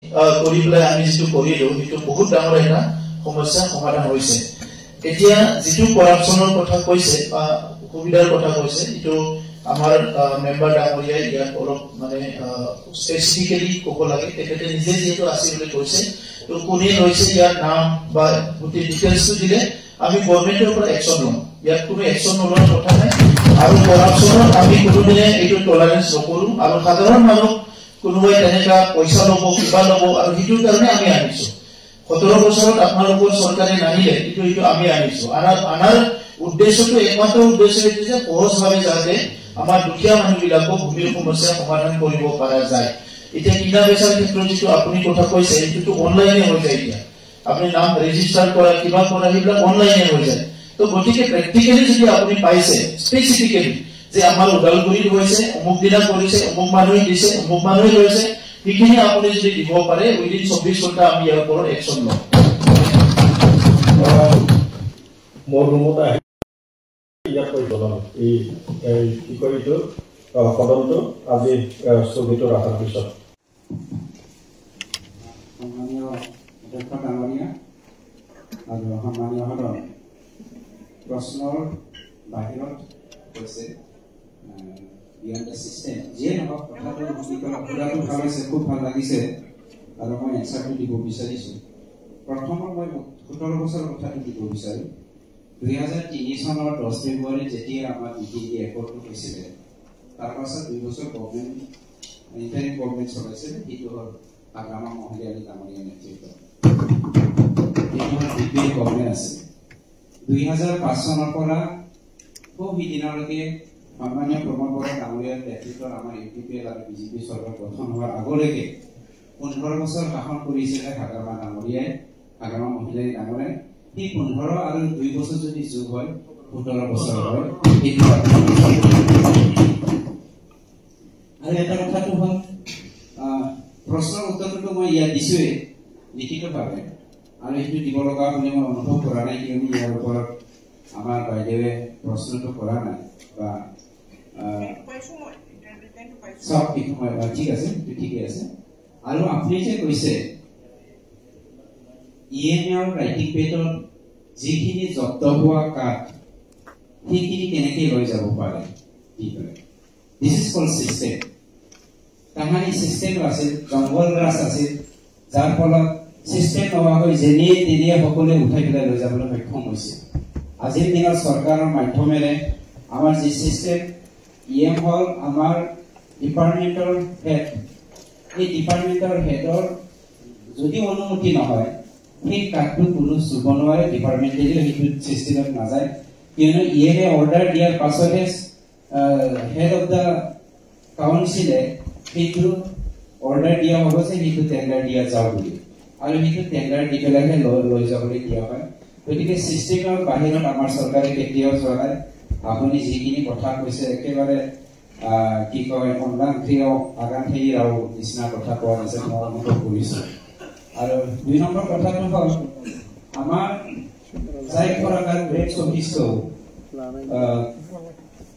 কৰি পেলাই আমি যেটো কৰিলো সেইটো বহুত ডাঙৰ এটা সমস্যা সমাধান হৈছে। এতিয়া যেটো কৰাপচনৰ কথা কৈছে বা অসুবিধাৰ কথা কৈছে এটো আমাৰ মেম্বাৰ ডাঙৰীয়া ইয়াত অলপ মানে স্পেসিফিক্যালি ক'ব লাগে। তেখেতে নিজে যেটো আছে বুলি কৈছে তো কোনে লৈছে ইয়াৰ নাম বা গোটেই ডিটেইলছটো দিলে আমি গভৰ্ণমেণ্টৰ পৰা একচন লম। ইয়াত কোনো একচন লোৱাৰ কথা নাই আৰু কৰাপচনত আমি কোনোদিনে এইটো টলাৰেন্স নকৰো আৰু সাধাৰণ মানুহ কোনোবাই তেনেকা পইচা ল'ব কিবা ল'ব আৰু সেইটোৰ কাৰণে আমি আনিছো। 17 বছৰত আপোনালোকৰ চৰকাৰে নাহিলে কিন্তু আমি আনিছো। আনাৰ উদ্দেশ্যটো একমাত্ৰ উদ্দেশ্য হৈছে যে সহজভাৱে যাতে আমাৰ দুখীয়া মানুহবিলাকক ভূমিৰ সমস্যা সমাধান কৰিব পৰা যায়। এতিয়া কিনা বেচাৰ ক্ষেত্ৰত যেটো আপুনি কথা কৈছে এইটো অনলাইনে হৈ যায়। এতিয়া আপুনি নাম ৰেজিষ্টাৰ কৰা কিবা কৰা সেইবিলাক অনলাইনে হৈ যায়। তো গতিকে প্ৰেক্টিকেলি যদি আপুনি পাইছে স্পেসিফিক্যালি যে আমাৰ উদালগুৰিত হৈছে অমুক দিনা কৰিছে অমুক মানুহে দিছে অমুক মানুহে লৈছে সেইখিনি আপুনি যদি দিব পাৰে উইদিন 24 ঘণ্টা আমি ইয়াৰ ওপৰত একচন লম। মোৰ ৰুমত আহি ইয়াত কৈ জনাম এই কি কৰিটো সদনটো আজি স্থগিত ৰখাৰ পিছত সন্মানীয় অধ্যক্ষ ডাঙৰীয়া আৰু সন্মানীয় সদন প্ৰশ্নৰ বাহিৰত কৈছে বিয়ণ্ড দ্য চিষ্টেম যিয়ে নহওক কথাটো সুধাটো ভাল হৈছে, খুব ভাল লাগিছে আৰু মই এনচাৰটো দিব বিচাৰিছোঁ। প্ৰথমত মই 17 বছৰৰ কথাটো দিব বিচাৰিম। 2003 চনৰ 10 ফেব্ৰুৱাৰীত যেতিয়া আমাৰ DPD একৰ্ডটো হৈছিলে তাৰ পাছত 2 বছৰ গভৰ্ণমেণ্ট ইণ্টাৰিম গভৰ্ণমেণ্ট চলাইছিল। সেইটো হ'ল আগামা মহিলা ডাঙৰীয়া নেতৃত্বত DPD গভৰ্ণমেণ্ট আছিল। 2005 চনৰ পৰা খুব সিদিনলৈকে সন্মানীয় প্ৰমোদ বৰা ডাঙৰীয়াৰ নেতৃত্বত আমাৰ UPPL আৰু বিজেপি চৰকাৰ গঠন হোৱাৰ আগলৈকে 15 বছৰ শাসন কৰিছিলে আগামা ডাঙৰীয়াই, আগামা মহিলাই ডাঙৰীয়াই। এই 15 আৰু 2 বছৰ যদি যোগ হয় 17 বছৰ হয়। আৰু এটা কথাটো হ'ল প্ৰশ্নৰ উত্তৰটো মই ইয়াত দিছোঁৱেই লিখিতভাৱে আৰু সেইটো দিব লগা বুলি মই অনুভৱ কৰা নাই, কিয়নো ইয়াৰ ওপৰত আমাৰ বাইদেৱে প্ৰশ্নটো কৰা নাই বা সব ঠিক আছে, ঠিকে আছে। আৰু আপুনি যে কৈছে EMR ৰাইটিং পেডত যিখিনি জব্দ হোৱা কাঠ সেইখিনি কেনেকৈ লৈ যাব পাৰে কি কৰে? This is called system. তাহানি চিষ্টেম আছিল, জংঘল ৰাজ আছিল, যাৰ ফলত চিষ্টেম নোহোৱাকৈ যেনিয়ে তেনিয়ে সকলোৱে উঠাই পেলাই লৈ যাবলৈ সক্ষম হৈছে। আজিৰ দিনত চৰকাৰৰ মাধ্যমেৰে আমাৰ যি চিষ্টেম EM হ'ল আমাৰ ডিপাৰ্টমেণ্টৰ হেড। এই ডিপাৰ্টমেণ্টৰ হেডৰ যদি অনুমতি নহয় সেই কাৰ্ডটো কোনো চুব নোৱাৰে, ডিপাৰ্টমেণ্টেলি সেইটো চিষ্টেমত নাযায়। কিয়নো ইয়ে অৰ্ডাৰ দিয়াৰ পাছতহে হেড অফ দ্য কাউন্সিলে সেইটো অৰ্ডাৰ দিয়া হ'ব যে সেইটো টেণ্ডাৰ দিয়া যাওক বুলি, আৰু সেইটো টেণ্ডাৰ দি পেলাইহে লৈ যাবলৈ দিয়া হয়। গতিকে চিষ্টেমৰ বাহিৰত আমাৰ চৰকাৰে কেতিয়াও যোৱা নাই। আপুনি যিখিনি কথা কৈছে একেবাৰে কি কয় আগানথেৰিয়াও নিচিনা কথা কোৱা নিচিনা মই অনুভৱ কৰিছোঁ। আৰু 2 নম্বৰ কথাটো হ'ল আমাৰ जायफोरा ग्रेड अफिसखौ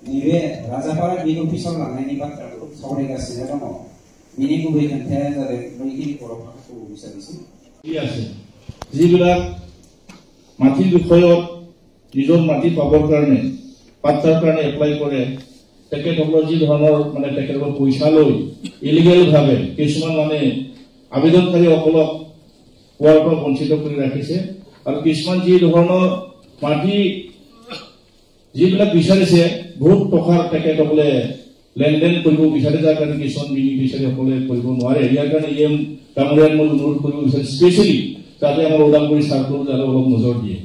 नैबे राजापारा बिल अफिसाव लांनायनि बाथ्राखौ सावरायगासिनो दङ। बिनि गुबै खोथाया जादों बैखिनि बर'फोरखौ বিচাৰিছোঁ যিবিলাক মাটিৰ বিষয়ত নিজৰ মাটি পাবৰ কাৰণে পাট্টাৰ কাৰণে এপ্লাই কৰে তেখেতসকলৰ যি ধৰণৰ মানে তেখেতসকলৰ পইচা লৈ ইলিগেল ভাৱে কিছুমান মানে আবেদনকাৰীসকলক পোৱাৰ পৰা বঞ্চিত কৰি ৰাখিছে। আৰু কিছুমান যি ধৰণৰ মাটি যিবিলাক বিচাৰিছে বহুত টকাৰ তেখেতসকলে লেনদেন কৰিব বিচাৰে, যাৰ কাৰণে কিছুমান বেনিফিচিয়াৰীসকলে কৰিব নোৱাৰে। ইয়াৰ কাৰণে EM ডাঙৰীয়াক মই অনুৰোধ কৰিব বিচাৰিছোঁ স্পেচিয়েলি যাতে আমাৰ ওদালগুৰি চাৰ্কল যাতে অলপ নজৰ দিয়ে।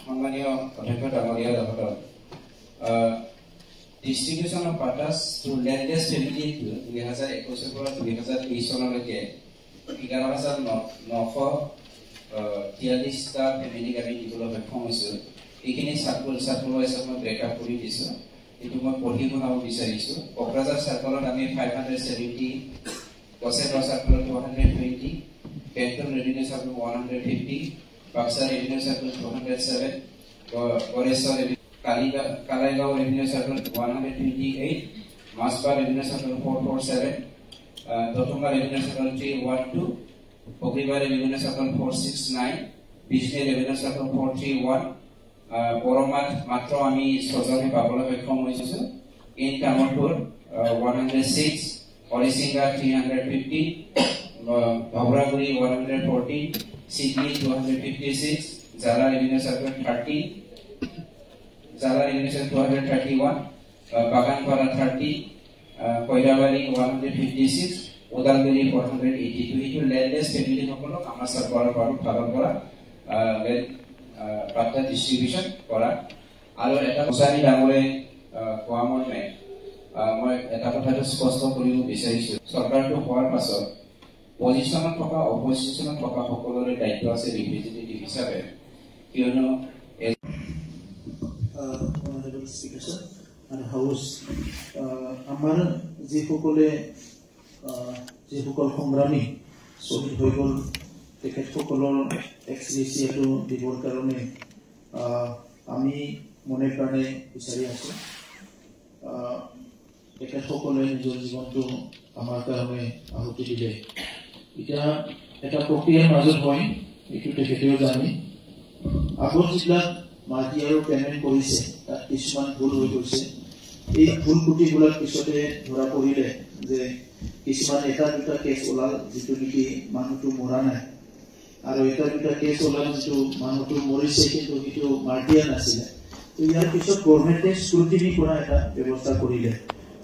সন্মানীয় অধ্যক্ষ ডাঙৰীয়া ডাঙৰ distribution of pattas to landless family 2021 পৰা 2023 চনলৈকে 11,943টা ফেমিলিক আমি দিবলৈ সক্ষম হৈছোঁ। এইখিনি চাৰ্কল হিচাপত মই ব্ৰেকআপ কৰি দিছোঁ, এইটো মই পঢ়ি শুনাব বিচাৰিছোঁ। কোকৰাঝাৰ চাৰ্কলত আমি 570, কচেগাঁও চাৰ্কলত 220, Bengtol revenue circle 150, Baksa revenue circle 207, Goreswar Kalaigaon revenue circle 128, Machba revenue circle 447, Dotoma Revenue Circle 312, Pokriba Revenue Circle 469, Bijne Revenue Circle 431, Boromat Matro Ami Sozami Babula Bekom Moisu, in Tamanpur 106, Orisinga 350, Baburaguri 140, Sydney 256, Zala Revenue Circle 30, Zala Revenue Circle 231, Baganpara 30, Koirabari 156, Udalguri 482. Itu landless family সকলক আমাৰ চৰকাৰৰ পৰা উৎপাদন কৰা পাত্তা ডিস্ট্ৰিবিউশন কৰা আৰু এটা উচানি ডাঙৰে কোৱা মতে মই এটা কথাটো স্পষ্ট কৰিব বিচাৰিছো চৰকাৰটো হোৱাৰ পাছত পজিশনত থকা অপজিশনত থকা সকলোৰে দায়িত্ব আছে ৰিপ্ৰেজেন্টেটিভ হিচাপে কিয়নো হাউস আমাৰ যিসকলে যিসকল সংগ্ৰামী শ্বহীদ হৈ গ'ল তেখেতসকলৰ এক্সগ্ৰেচিয়াটো দিবৰ কাৰণে আমি মনে প্ৰাণে বিচাৰি আছোঁ তেখেতসকলে নিজৰ জীৱনটো আমাৰ কাৰণে আহুতি দিলে এতিয়া এটা প্ৰক্ৰিয়াৰ মাজত হয় এইটো তেখেতেও জানে আগত যিবিলাক মাটি আৰু পেমেণ্ট কৰিছে তাত কিছুমান ভুল হৈ গৈছে এই ভুল কুটিবোৰৰ পিছতে ধৰা পৰিলে যে কিছুমান এটা দুটা কেছ ওলাল যিটো নেকি মানুহটো মৰা নাই আৰু এটা দুটা কেছ ওলাল যিটো মানুহটো মৰিছে কিন্তু সেইটো মাৰ্টিয়া নাছিলে তো ইয়াৰ পিছত গভৰ্ণমেণ্টে স্ক্ৰুটিনি কৰা এটা ব্যৱস্থা কৰিলে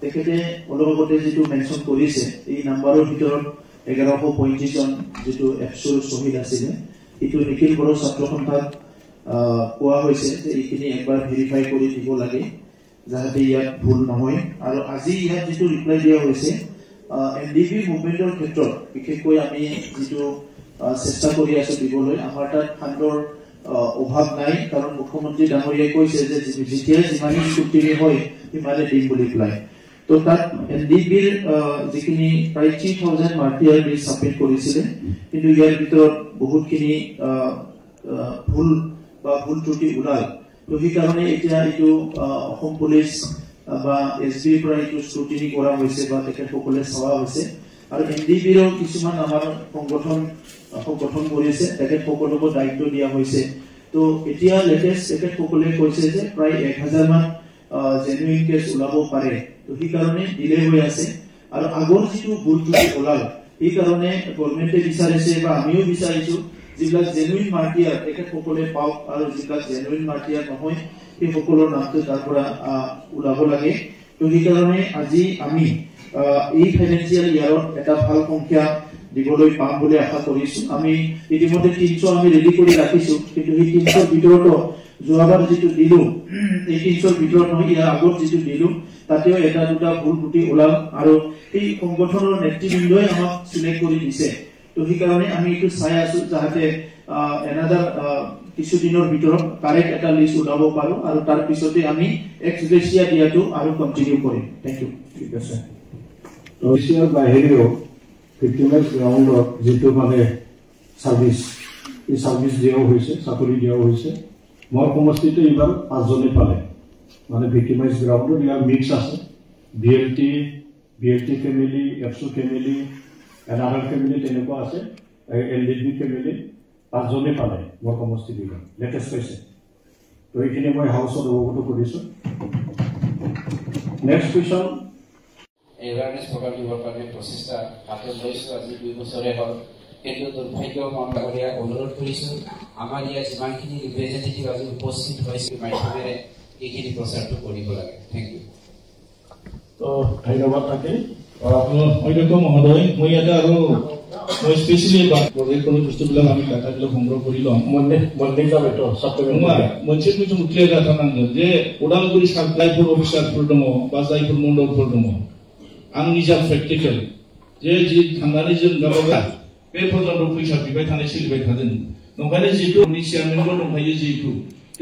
তেখেতে অলপ আগতে যিটো মেনশ্যন কৰিছে এই নাম্বাৰৰ ভিতৰত 1135 জন যিটো এফচুৰ শ্বহীদ আছিলে এইটো নিখিল বড়ো ছাত্ৰ সন্থাক কোৱা হৈছে যে এইখিনি একবাৰ ভেৰিফাই কৰি দিব লাগে যাতে ইয়াত ভুল নহয় আৰু আজি ইয়াত যিটো ৰিপ্লাই দিয়া হৈছে এনডিবি মুভমেন্টৰ ক্ষেত্ৰত বিশেষকৈ আমি যিটো চেষ্টা কৰি আছো দিবলৈ আমাৰ তাত ফাণ্ডৰ অভাৱ নাই কাৰণ মুখ্যমন্ত্ৰী ডাঙৰীয়াই কৈছে যে যেতিয়া যিমানে স্ক্ৰুটিনি হয় সিমানে দিম বুলি পেলাই তো তাত এনডিবিৰ যিখিনি প্ৰায় 3000 মাৰ্টিয়াৰ লিষ্ট ছাবমিট কৰিছিলে কিন্তু ইয়াৰ ভিতৰত বহুতখিনি ভুল বা ভুল ত্ৰুটি ওলাল তো সেইকাৰণে এতিয়া এইটো অসম পুলিচ বা এছবিৰ পৰা এইটো স্ক্ৰুটিনি কৰা হৈছে বা তেখেতসকলে চোৱা হৈছে আৰু এনডিবিৰো কিছুমান আমাৰ সংগঠন কৰিছে তেখেতসকলকো দায়িত্ব দিয়া হৈছে তো এতিয়া লেটেষ্ট তেখেতসকলে কৈছে যে প্ৰায় 1000 মান জেনুইন কেছ ওলাব পাৰে তো সেইকাৰণে ডিলে হৈ আছে আৰু আগৰ যিটো ভুল ত্ৰুটি ওলাল সেইকাৰণে গভৰ্ণমেণ্টে বিচাৰিছে বা আমিও বিচাৰিছো যিবিলাক জেনুইন মাৰ্টিয়াৰ তেখেতসকলে পাওক আৰু যিবিলাক জেনুইন মাৰ্টিয়াৰ নহয় সেই সকলৰ নামটো তাৰ পৰা ওলাব লাগে তো সেইকাৰণে আজি আমি এই ফাইনেন্সিয়েল ইয়াৰত এটা ভাল সংখ্যা দিবলৈ পাম বুলি আশা কৰিছো আমি ইতিমধ্যে 300 আমি ৰেডি কৰি ৰাখিছো কিন্তু এই 300 ভিতৰতো যোৱাবাৰ যিটো দিলো এই 300 ভিতৰত নহয় ইয়াৰ আগত যিটো দিলো তাতেও এটা দুটা ভুল ত্ৰুটি ওলাল আৰু এই সংগঠনৰ নেতৃবৃন্দই আমাক সিলেক্ট কৰি দিছে তো সেইকাৰণে আমি এইটো চাই আছো যাতে এনাদাৰ কিছুদিনৰ ভিতৰত কাৰেক্ট এটা লিষ্ট ওলাব পাৰো আৰু তাৰ পিছতে আমি এক্সগ্ৰেচিয়া দিয়াটো আৰু কন্টিনিউ কৰিম থ্যাংক ইউ ঠিক আছে তো এছিয়াৰ বাহিৰেও ভিক্টিমাইজ গ্ৰাউণ্ডত যিটো মানে সাৰ্ভিস এই সাৰ্ভিস দিয়াও হৈছে চাকৰি দিয়াও হৈছে মোৰ সমষ্টিতে এইবাৰ 5 জনে পালে মানে ভিক্টিমাইজ গ্ৰাউণ্ডত ইয়াৰ মিক্স আছে BLT family AFSU family another family তেনেকুৱা আছে এলডিবি ফেমিলি 5 জনে পালে মোৰ সমষ্টি দিলে লেটেষ্ট পাইছে তো এইখিনি মই হাউচত অৱগত কৰিছো নেক্সট কুৱেশ্যন এৱাৰনেছ প্ৰগ্ৰাম দিবৰ কাৰণে প্ৰচেষ্টা হাতত লৈছো আজি 2 বছৰে হ'ল কিন্তু দুৰ্ভাগ্য মনগৰীয়া অনুৰোধ কৰিছো আমাৰ ইয়াত যিমানখিনি ৰিপ্ৰেজেন্টেটিভ আজি উপস্থিত হৈছে মাধ্যমেৰে এইখিনি প্ৰচাৰটো কৰিব লাগে থ্যাংক ইউ তো ধন্যবাদ থাকে অধ্যক্ষ মহোদয় মই এটা আৰু মই স্পেচিয়েলি প্ৰজেক্ট কোনো বস্তুবিলাক আমি ডাটাবিলাক সংগ্ৰহ কৰি লওঁ মন্দিৰ যাবেতো সাপ্লিমেন্ট मोनसे कुछ क्लियर जाता नांगोन जे उदालगुरि साप्लाइफोर अफिसारफोर दङ बा जायफोर मण्डलफोर दङ आं निजा प्रेक्टिकेल जे जि थांनानै जों गावबा बे पर्यन्त फैसा बिबाय थानाय सोलिबाय थादों नंखायनो जितु चेयारमेनबो दंखायो जितु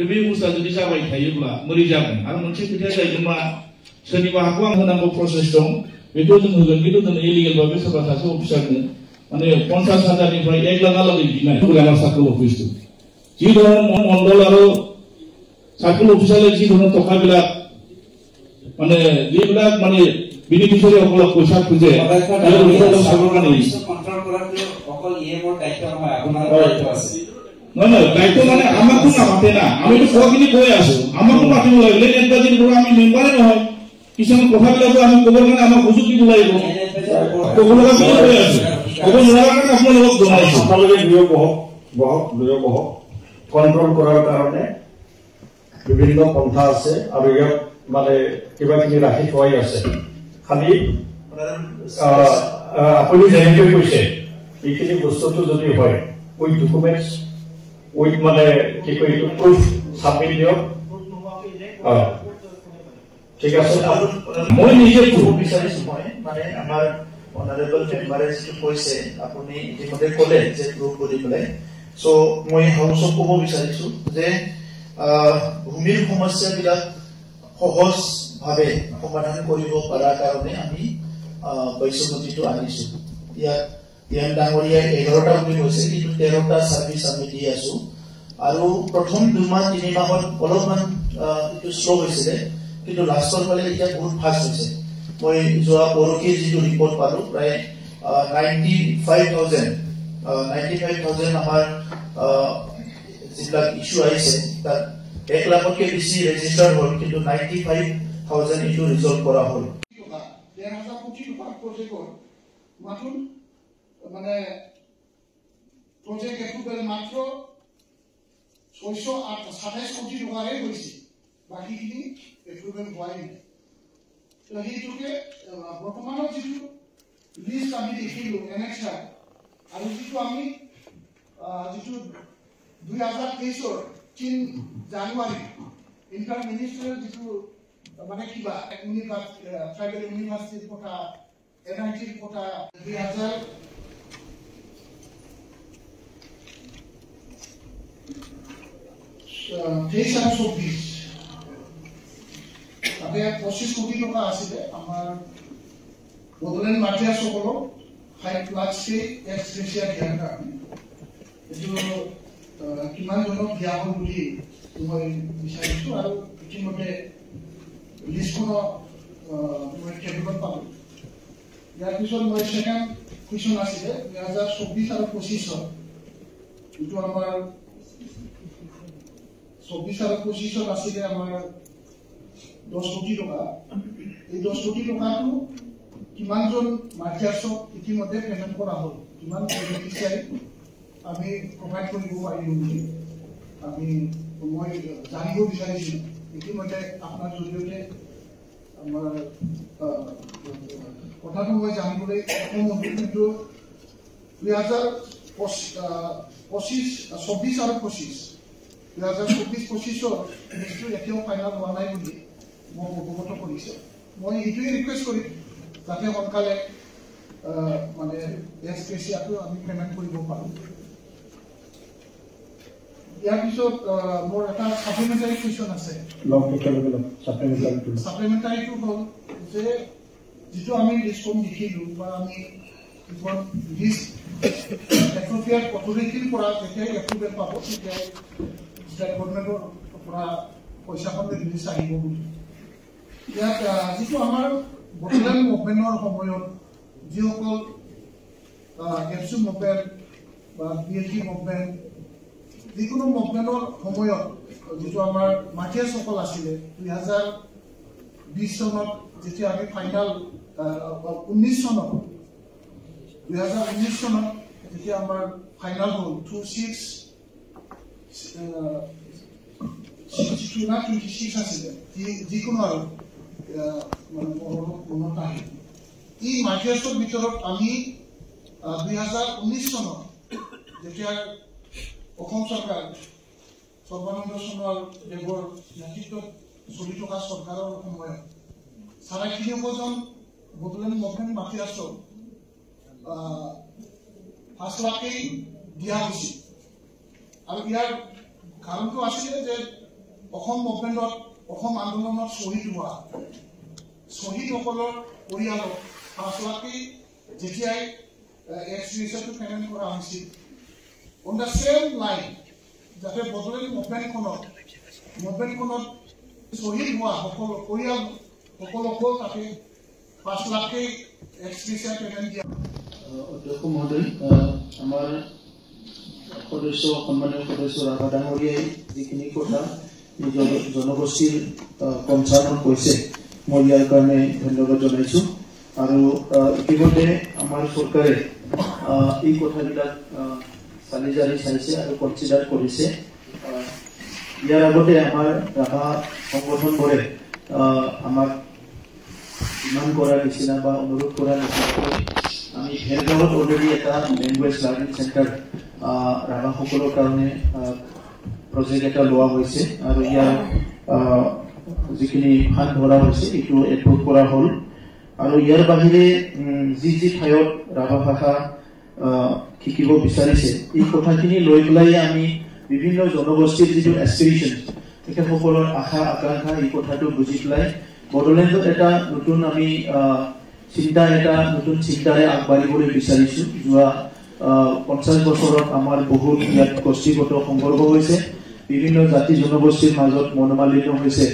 बे बुस्थुआ जुदि जाबाय थायोब्ला मोरै जागोन आरो मोनसे खोथाया जाहैदों मा सोरनिबा हाखौ आं होनांगौ प्रसेस दं बेखौ जों होगोन खिन्थु जों इलिगेल भाबे सोरबा सासे अफिसारनो माने 50,000 निफ्राय 1 लाखहालागै बिनाय ग्रामार सार्कल अफिस जी धरन मण्डल आरो सार्कल अफिसारले जी धरन टकाबिलाक माने जिबिलाक माने বেনিফিচিয়ারি সকলক পইচা খুঁজে কন্ট্রোল কৰাটো অকল ইএমৰ দায়িত্ব নহয় আপোনাৰ দায়িত্ব আছে নহয় দায়িত্ব মানে আমাকো নামাতে না আমিতো কোৱাখিনি কৈ আছো আমাকো মাতিব লাগিলে নেতাজিৰ পৰা আমি মেম্বাৰে নহয় কিছুমান কথাবিলাকো আমি ক'ব কাৰণে আমাক সুযোগ দিব লাগিব ক'ব লগা কি কৈ আছো ক'ব নোৱাৰা কাৰণে আপোনালোকক জনাইছো আপোনালোকে নিয়োগ বহক কন্ট্ৰোল কৰাৰ কাৰণে বিভিন্ন পন্থা আছে আৰু ইয়াত মানে কিবাকিবি ৰাখি থোৱাই আছে খালি আপুনি যেনেকৈ কৈছে এইখিনি বস্তুটো যদি হয় উইথ ডকুমেণ্টছ উইথ মানে কি কয় এইটো প্ৰুফ চাবমিট দিয়ক ঠিক আছে মই নিজে ক'ব বিচাৰিছো মই মানে আমাৰ অনাৰেবল মেম্বাৰে যিটো কৈছে আপুনি ইতিমধ্যে ক'লে যে প্ৰুফ বুলি পেলাই চ' মই হাউচক ক'ব বিচাৰিছো যে ভূমিৰ সমস্যাবিলাক সহজভাৱে সমাধান কৰিব পৰাৰ কাৰণে আমি বৈশ্যমতিটো আনিছো ইয়াত ডাঙৰীয়াই 11টা বুলি কৈছে কিন্তু 13টা ছাৰ্ভিচ আমি দি আছো আৰু প্ৰথম 2 মাহ 3 মাহত অলপমান এইটো শ্ল' হৈছিলে কিন্তু লাষ্টৰ ফালে এতিয়া বহুত ফাষ্ট হৈছে মই যোৱা পৰহি যিটো ৰিপৰ্ট পালো প্ৰায় 95,000 আমাৰ যিবিলাক ইছ্যু আহিছে তাত 1 লাখতকৈ বেছি ৰেজিষ্টাৰ হ'ল কিন্তু 95,000 ইটো ৰিজল্ভ কৰা হ'ল 1,000 কোটি টকাৰ প্ৰজেক্টৰ মাত্ৰ মানে প্ৰজেক্ট এপ্ৰুভেল মাত্ৰ 627 কোটি টকাৰে হৈছে বাকীখিনি এপ্ৰুভেল হোৱাই নাই সেইটোকে বৰ্তমানৰ যিটো লিষ্ট আমি দেখিলোঁ এনেক্সাৰ আৰু যিটো আমি যিটো 2023 3 জানুৱাৰী ইণ্টাৰ মিনিষ্টাৰিয়েল যিটো মানে কিবা ট্ৰাইবেল ইউনিভাৰ্চিটিৰ কথা NITৰ কথা 2023 আৰু 24 তাতে 25 কোটি টকা আছিলে আমাৰ বড়োলেণ্ড মাটিয়াসকলক 5 লাখকে এক্সগ্ৰেচিয়া দিয়াৰ কাৰণে এইটো কিমান জনক দিয়া হ'ল বুলি মই বিচাৰিছো আৰু ইতিমধ্যে লিষ্টখনো মই কেবিনেট পালো ইয়াৰ পিছত মই সেকেণ্ড কুৱেশ্যন আছিলে 2024 আৰু 25 এইটো আমাৰ 24 আৰু 25 আছিলে আমাৰ 10 কোটি টকা এই 10 কোটি টকাটো কিমানজন মাৰ্চাৰ্ছক ইতিমধ্যে পেমেণ্ট কৰা হ'ল কিমান বেনিফিচিয়াৰী আমি প্ৰভাইড কৰিব পাৰিম বুলি আমি মই জানিব বিচাৰিছোঁ ইতিমধ্যে আপোনাৰ জৰিয়তে আমাৰ কথাটো মই জানিবলৈ সক্ষম হ'লো কিন্তু 2024 আৰু 25 2024-25 লিষ্টটো এতিয়াও ফাইনেল হোৱা নাই বুলি মই অৱগত কৰিছে মই এইটোৱে ৰিকুৱেষ্ট কৰিম যাতে সোনকালে মানে এক্সগ্ৰেচিয়াটো আমি পেমেণ্ট কৰিব পাৰোঁ ইয়াৰ পিছত মোৰ এটা সাপ্লিমেণ্টাৰী কুৱেশ্যন আছে সাপ্লিমেণ্টাৰীটো হ'ল যে যিটো আমি লিষ্টখন লিখিলোঁ বা আমি লিষ্ট এপ্ৰপ্ৰিয়েট অথৰিটিৰ পৰা যেতিয়াই এপ্ৰুভেল পাব তেতিয়াই ষ্টেট গভৰ্ণমেণ্টৰ পৰা পইচাখন ৰিলিজ আহিব বুলি ইয়াত যিটো আমাৰ বড়োলেণ্ড মুভমেণ্টৰ সময়ত যিসকল এপচু মুভমেণ্ট বা BLG মুভমেণ্ট যিকোনো মুভমেণ্টৰ সময়ত যিটো আমাৰ মাটিয়াছসকল আছিলে 2020 চনত যেতিয়া আমি ফাইনেল 19 চনত যেতিয়া আমাৰ ফাইনেল হ'ল 26 আছিলে যিকোনো আৰু মনত আহে এই মাটিয়াছৰ ভিতৰত আমি 2019 চনত যেতিয়া অসম চৰকাৰ সৰ্বানন্দ সোণোৱাল দেৱৰ নেতৃত্বত চলি থকা চৰকাৰৰ সময়ত 350জন বড়োলেণ্ড মুভমেণ্ট মাটিয়াছক 5 লাখেই দিয়া হৈছিল আৰু ইয়াৰ কাৰণটো আছিলে যে অসম মুভমেণ্টত অসম আন্দোলনত শ্বহীদসকলৰ পৰিয়ালক 5 লাখেই যেতিয়াই এক্সগ্ৰেচিয়াটো পেমেণ্ট কৰা হৈছিল on the same line যাতে বড়োলেণ্ড মুভমেণ্টখনত শ্বহীদ হোৱা পৰিয়াল সকলকো তাতে 5 লাখকে এক্সগ্ৰেশিয়া পেমেন্ট দিয়া অধ্যক্ষ মহোদয় আমাৰ সদস্য সন্মানীয় সদস্য ৰাভা ডাঙৰীয়াই যিখিনি কথা নিজৰ জনগোষ্ঠীৰ কনচাৰ্ণত কৈছে মই ইয়াৰ কাৰণে ধন্যবাদ জনাইছো আৰু ইতিমধ্যে আমাৰ চৰকাৰে এই কথাবিলাক চালি জাৰি চাইছে আৰু কনচিডাৰ কৰিছে ইয়াৰ আগতে আমাৰ ৰাভা সংগঠনবোৰে আমাক ইমান কৰাৰ নিচিনা বা অনুৰোধ কৰাৰ নিচিনাকৈ আমি ভেৰগাঁৱত অলৰেডি এটা লেংগুৱেজ লাৰ্ণিং চেণ্টাৰ ৰাভাসকলৰ কাৰণে প্ৰজেক্ট এটা লোৱা হৈছে আৰু ইয়াৰ যিখিনি ফাণ্ড ধৰা হৈছে এইটো এপ্ৰুভ কৰা হ'ল আৰু ইয়াৰ বাহিৰে যি ঠাইত ৰাভা ভাষা শিকিব বিচাৰিছে এই কথাখিনি লৈ পেলাই আমি বিভিন্ন জনগোষ্ঠীৰ যিটো এস্পিৰেশ্যন তেখেতসকলৰ আশা আকাংক্ষা এই কথাটো বুজি পেলাই বড়োলেণ্ডত এটা নতুন আমি নতুন চিন্তাৰে আগবাঢ়িবলৈ বিচাৰিছো যোৱা 50 বছৰত আমাৰ বহুত ইয়াত গোষ্ঠীগত সংঘৰ্ষ হৈছে বিভিন্ন জাতি জনগোষ্ঠীৰ মাজত মনোমালিন্য হৈছে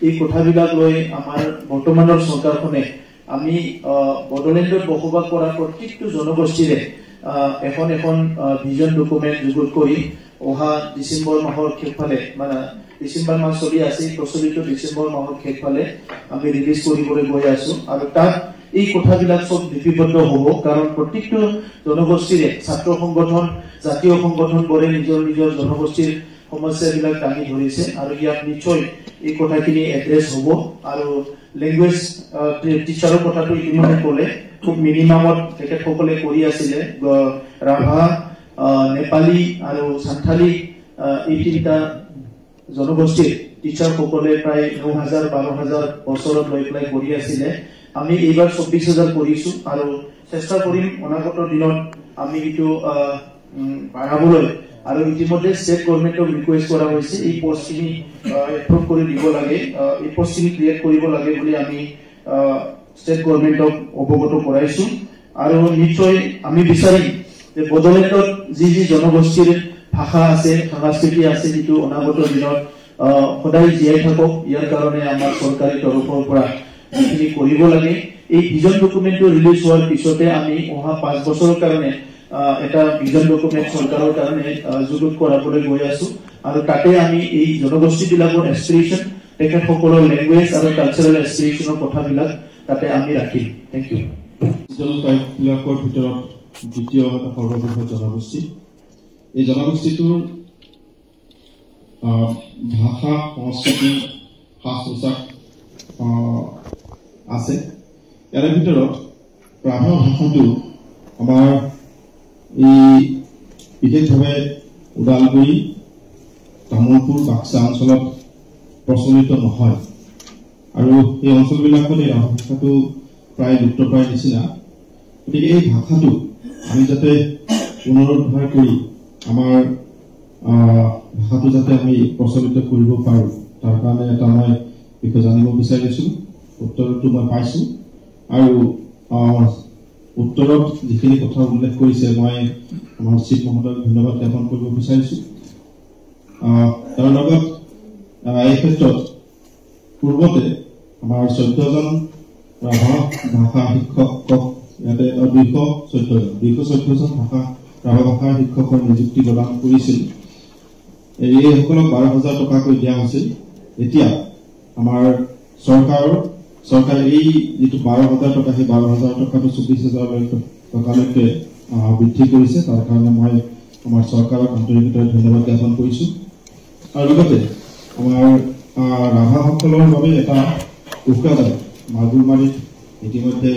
এই কথাবিলাক লৈ আমাৰ বৰ্তমানৰ চৰকাৰখনে আমি বড়োলেণ্ডত বসবাস কৰা প্ৰত্যেকটো জনগোষ্ঠীৰে এখন ভিজন ডকুমেণ্ট যুগুত কৰি অহা ডিচেম্বৰ মাহৰ শেষফালে মানে ডিসেম্বৰ মাহ চলি আছে প্ৰচলিত ডিসেম্বৰ মাহৰ শেষফালে আমি ৰিলিজ কৰিবলৈ গৈ আছো আৰু তাত এই কথাবিলাক সব লিপিবদ্ধ হ'ব কাৰণ প্ৰত্যেকটো জনগোষ্ঠীৰে ছাত্ৰ সংগঠন জাতীয় সংগঠনবোৰে নিজৰ জনগোষ্ঠীৰ সমস্যাবিলাক দাঙি ধৰিছে আৰু ইয়াত নিশ্চয় এই কথাখিনি এড্ৰেছ হ'ব আৰু লেংগুৱেজ টিচাৰৰ কথাটো ইতিমধ্যে ক'লে খুব মিনিমামত তেখেতসকলে কৰি আছিলে ৰাভা নেপালী আৰু সান্থালী এই তিনিটা জনগোষ্ঠীৰ টিচাৰসকলে প্ৰায় 9,000-12,000 বছৰত লৈ পেলাই কৰি আছিলে আমি এইবাৰ 24,000 কৰিছো আৰু চেষ্টা কৰিম অনাগত দিনত আমি এইটো বাঢ়াবলৈ আৰু ইতিমধ্যে ষ্টেট গভৰ্ণমেণ্টক ৰিকুৱেষ্ট কৰা হৈছে এই পষ্টখিনি এপ্ৰুভ কৰি দিব লাগে এই পষ্টখিনি ক্ৰিয়েট কৰিব লাগে বুলি আমি ষ্টেট গভৰ্ণমেণ্টক অৱগত কৰাইছো আৰু নিশ্চয় আমি বিচাৰিম যে বড়োলেণ্ডত যি জনগোষ্ঠীৰ ভাষা আছে সংস্কৃতি আছে যিটো অনাগত দিনত সদায় জীয়াই থাকক ইয়াৰ কাৰণে আমাৰ চৰকাৰী তৰফৰ পৰা যিখিনি কৰিব লাগে এই ভিজন ডকুমেণ্টটো ৰিলিজ হোৱাৰ পিছতে আমি অহা 5 বছৰৰ কাৰণে এটা ভিজন ডকুমেণ্ট চৰকাৰৰ কাৰণে যুগুত কৰাবলৈ গৈ আছো আৰু তাতে আমি এই জনগোষ্ঠীবিলাকৰ এস্পিৰেশ্যন তেখেতসকলৰ লেংগুৱেজ আৰু কালচাৰেল এস্পিৰেশ্যনৰ কথাবিলাক তাতে আমি ৰাখিম থেংক ইউ জনগোষ্ঠীবিলাকৰ ভিতৰত দ্বিতীয় এটা সৰ্ববৃহৎ জনগোষ্ঠী এই জনগোষ্ঠীটোৰ ভাষা সংস্কৃতি সাজ পোছাক আছে ইয়াৰ ভিতৰত ৰাভা ভাষাটো আমাৰ এই বিশেষভাৱে ওদালগুৰি তামোলপুৰ বাক্সা অঞ্চলত প্ৰচলিত নহয় আৰু এই অঞ্চলবিলাকত এই ৰাভা ভাষাটো প্ৰায় লুপ্তপ্ৰায় নিচিনা গতিকে এই ভাষাটো আমি যাতে পুনৰুদ্ধাৰ কৰি আমাৰ ভাষাটো যাতে আমি প্ৰচলিত কৰিব পাৰোঁ তাৰ কাৰণে এটা মই বিষয় জানিব বিচাৰিছো উত্তৰটো মই পাইছো আৰু উত্তৰত যিখিনি কথা উল্লেখ কৰিছে মই আমাৰ চিফ মহোদয়ক ধন্যবাদ জ্ঞাপন কৰিব বিচাৰিছো তাৰ লগত এই ক্ষেত্ৰত পূৰ্বতে আমাৰ 14জন ৰাভা ভাষা শিক্ষকক ইয়াতে 214জন ৰাভা ভাষাৰ শিক্ষকৰ নিযুক্তি প্ৰদান কৰিছিল এইসকলক 12,000 টকাকৈ দিয়া হৈছিল এতিয়া আমাৰ চৰকাৰে এই যিটো 12,000 টকা সেই 12,000 টকাটো 24,000 টকালৈকে বৃদ্ধি কৰিছে তাৰ কাৰণে মই আমাৰ চৰকাৰক আন্তৰিকতাৰে ধন্যবাদ জ্ঞাপন কৰিছো আৰু লগতে আমাৰ ৰাভাসকলৰ বাবে এটা উৎসাহদায়ক মাগুৰমাৰীত ইতিমধ্যে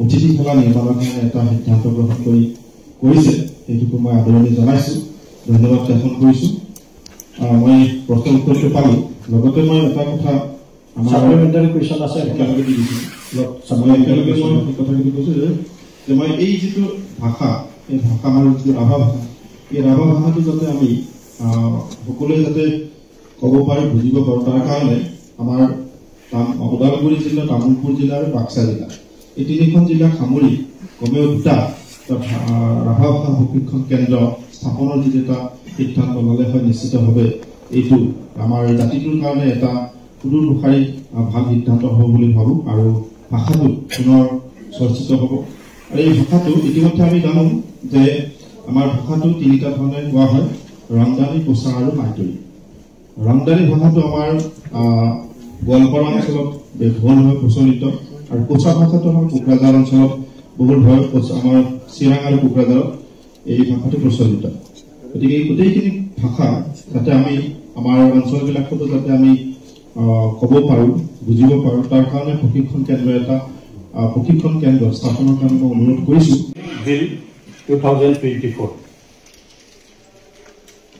অতিথিশালা নিৰ্মাণৰ কাৰণে এটা সিদ্ধান্ত গ্ৰহণ কৰিছে সেইটোকো মই আদৰণি জনাইছো ধন্যবাদ জ্ঞাপন কৰিছো মই প্ৰশ্ন উত্তৰটো পালো লগতে মই এটা কথা আমাৰ সাপ্লিমেণ্টাৰী কুৱেশ্যন আছে একেলগে দি দিছো একেলগে মই কথাখিনি কৈছো যে মই এই যিটো ভাষা এই ভাষা আমাৰ যিটো ৰাভা ভাষা এই ৰাভা ভাষাটো যাতে আমি সকলোৱে যাতে ক'ব পাৰোঁ বুজিব পাৰোঁ তাৰ কাৰণে আমাৰ ওদালগুৰি জিলা তামোলপুৰ জিলা আৰু বাক্সা জিলা এই তিনিখন জিলা সামৰি কমেও 2টা ৰাভা ভাষা প্ৰশিক্ষণ কেন্দ্ৰ স্থাপনৰ যি এটা সিদ্ধান্ত ল'লে হয় নিশ্চিতভাৱে এইটো আমাৰ জাতিটোৰ কাৰণে এটা সুদূৰপ্ৰসাৰী ভাল সিদ্ধান্ত হ'ব বুলি ভাবোঁ আৰু ভাষাটো পুনৰ চৰ্চিত হ'ব আৰু এই ভাষাটো ইতিমধ্যে আমি জানো যে আমাৰ ভাষাটো তিনিটা ধৰণে কোৱা হয় ৰংদানী কোচা আৰু মাইতৰি ৰংদানী ভাষাটো আমাৰ গোৱালপাৰা অঞ্চলত বহুলভাৱে প্ৰচলিত আৰু কোচা ভাষাটো আমাৰ কোকৰাঝাৰ অঞ্চলত বহুলভাৱে আমাৰ চিৰাং আৰু কোকৰাঝাৰত এই ভাষাটো প্ৰচলিত গতিকে এই গোটেইখিনি ভাষা যাতে আমি আমাৰ অঞ্চলবিলাকতো যাতে আমি ক'ব পাৰোঁ বুজিব পাৰোঁ তাৰ কাৰণে প্ৰশিক্ষণ কেন্দ্ৰ স্থাপনৰ কাৰণে মই অনুৰোধ কৰিছোঁ বিল 2024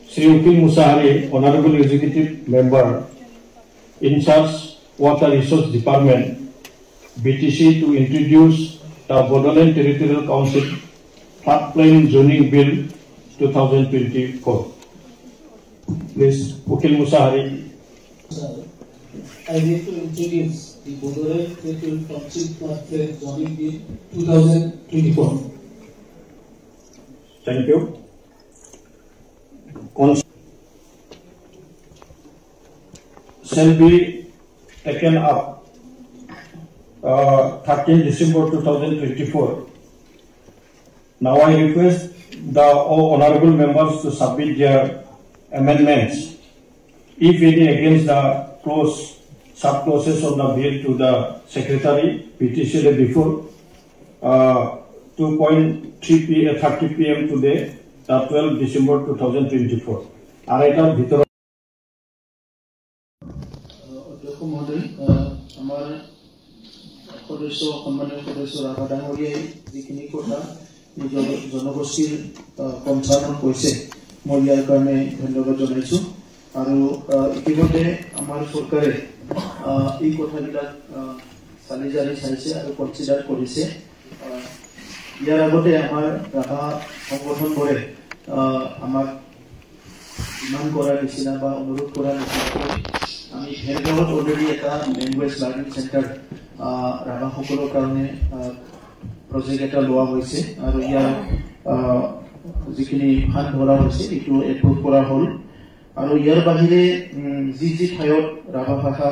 Sri Ukil Musahari, Honorable Executive Member, in charge Water Resource Department, BTC, to introduce the Bodoland Territorial Council Floodplain Zoning Bill 2024. Please, Ukil Musahari. I need to introduce the Bodoland Territorial Council Floodplain Zoning Bill 2024. Thank you. Shall be taken up 13 December 2024. Now I request the honorable members to submit their amendments, if any, against the sub-clauses of the bill to the Secretary, PTC before 2:30 p.m. today, 12 December 2024. Araita Bhitor. অধ্যক্ষ মহোদয় আমাৰ সন্মানীয় সদস্য ৰাভা ডাঙৰীয়াই যিখিনি কথা নিজৰ জনগোষ্ঠীৰ কনচাৰ্ণত কৈছে মই ইয়াৰ কাৰণে ধন্যবাদ জনাইছোঁ আৰু ইতিমধ্যে আমাৰ চৰকাৰে এই কথাবিলাক চালি জাৰি চাইছে আৰু কনচিডাৰ কৰিছে ইয়াৰ আগতে আমাৰ ৰাভা সংগঠনবোৰে আমাক ডিমাণ্ড কৰাৰ নিচিনা বা অনুৰোধ কৰাৰ নিচিনাকৈ আমি ভেৰগাঁৱত অলৰেডি এটা লেংগুৱেজ লাৰ্ণিং চেণ্টাৰ ৰাভাসকলৰ কাৰণে প্ৰজেক্ট এটা লোৱা হৈছে আৰু ইয়াৰ যিখিনি ফাণ্ড ধৰা হৈছে এইটো এপ্ৰুভ কৰা হ'ল আৰু ইয়াৰ বাহিৰে যি ঠাইত ৰাভা ভাষা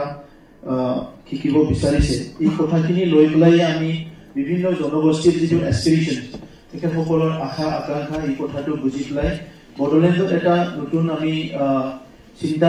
শিকিব বিচাৰিছে এই কথাখিনি লৈ পেলাই আমি বিভিন্ন জনগোষ্ঠীৰ যিটো এছপিৰেশ্যন তেখেতসকলৰ আশা আকাংক্ষা এই কথাটো বুজি পেলাই বড়োলেণ্ডত এটা নতুন আমি চিন্তা